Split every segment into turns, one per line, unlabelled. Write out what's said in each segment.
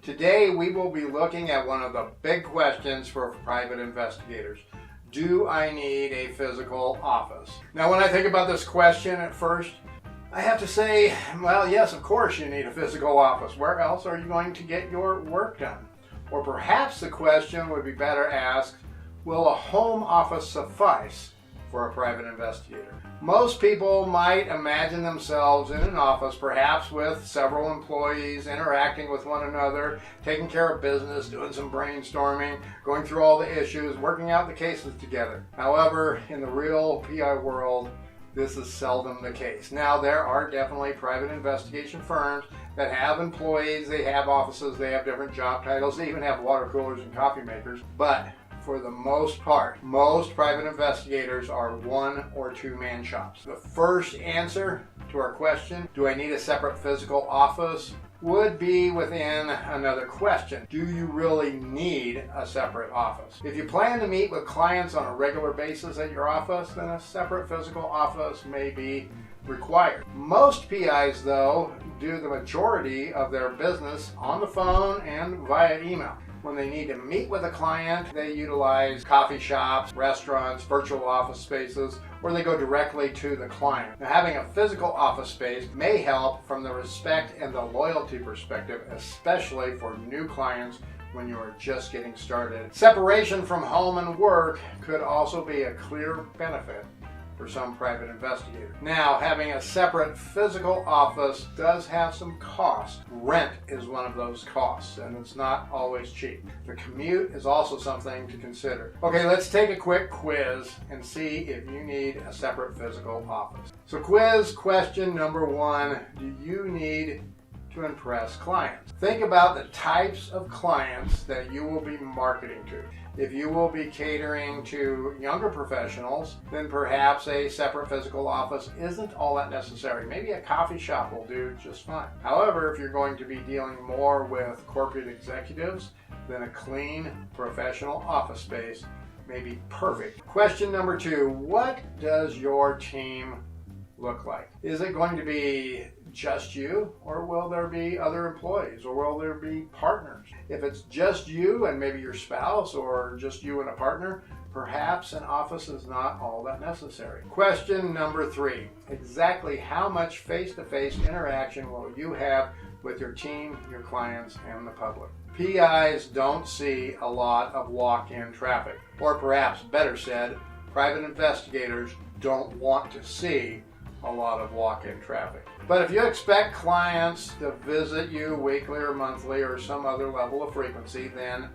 Today we will be looking at one of the big questions for private investigators. Do I need a physical office? Now, when I think about this question at first, I have to say, well, yes, of course you need a physical office. Where else are you going to get your work done? Or perhaps the question would be better asked, will a home office suffice for a private investigator? Most people might imagine themselves in an office, perhaps with several employees, interacting with one another, taking care of business, doing some brainstorming, going through all the issues, working out the cases together. However, in the real PI world, this is seldom the case. Now, there are definitely private investigation firms that have employees, they have offices, they have different job titles, they even have water coolers and coffee makers, but for the most part, most private investigators are one or two man shops. The first answer to our question, do I need a separate physical office, would be within another question. Do you really need a separate office? If you plan to meet with clients on a regular basis at your office, then a separate physical office may be required. Most PIs, though, do the majority of their business on the phone and via email. When they need to meet with a client, they utilize coffee shops, restaurants, virtual office spaces, or they go directly to the client. Now, having a physical office space may help from the respect and the loyalty perspective, especially for new clients when you are just getting started. Separation from home and work could also be a clear benefit for some private investigators. Now, having a separate physical office does have some cost. Rent is one of those costs, and it's not always cheap. The commute is also something to consider. Okay, let's take a quick quiz and see if you need a separate physical office. So quiz question number 1, do you need to impress clients? Think about the types of clients that you will be marketing to. If you will be catering to younger professionals, then perhaps a separate physical office isn't all that necessary. Maybe a coffee shop will do just fine. However, if you're going to be dealing more with corporate executives, then a clean, professional office space may be perfect. Question number 2, what does your team look like? Is it going to be just you, or will there be other employees, or will there be partners? If it's just you and maybe your spouse, or just you and a partner, perhaps an office is not all that necessary. Question number 3, exactly how much face-to-face interaction will you have with your team, your clients, and the public? PIs don't see a lot of walk-in traffic, or perhaps better said, private investigators don't want to see a lot of walk-in traffic. But if you expect clients to visit you weekly or monthly or some other level of frequency, then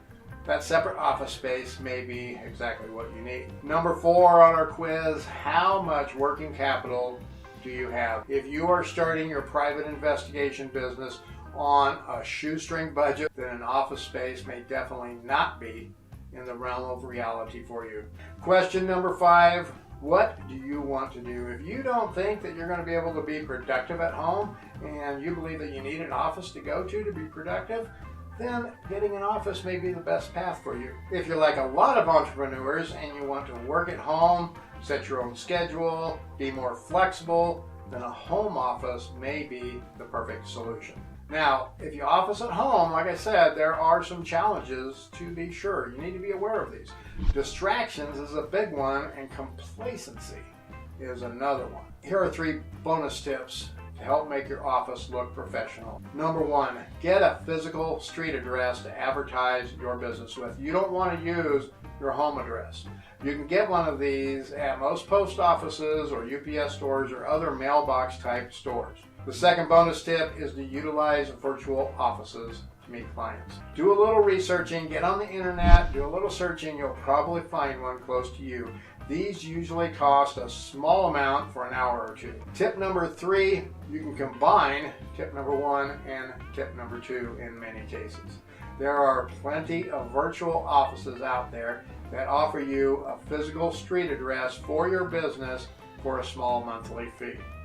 that separate office space may be exactly what you need. Number 4 on our quiz, how much working capital do you have? If you are starting your private investigation business on a shoestring budget, then an office space may definitely not be in the realm of reality for you. Question number 5, what do you want to do? If you don't think that you're going to be able to be productive at home and you believe that you need an office to go to be productive, then getting an office may be the best path for you. If you're like a lot of entrepreneurs and you want to work at home, set your own schedule, be more flexible, then a home office may be the perfect solution. Now, if you office at home, like I said, there are some challenges to be sure. You need to be aware of these. Distractions is a big one, and complacency is another one. Here are 3 bonus tips to help make your office look professional. Number 1, get a physical street address to advertise your business with. You don't want to use your home address. You can get one of these at most post offices or UPS stores or other mailbox type stores. The second bonus tip is to utilize virtual offices to meet clients. Do a little researching, get on the internet, do a little searching, you'll probably find one close to you. These usually cost a small amount for an hour or 2. Tip number 3, you can combine tip number 1 and tip number 2 in many cases. There are plenty of virtual offices out there that offer you a physical street address for your business for a small monthly fee.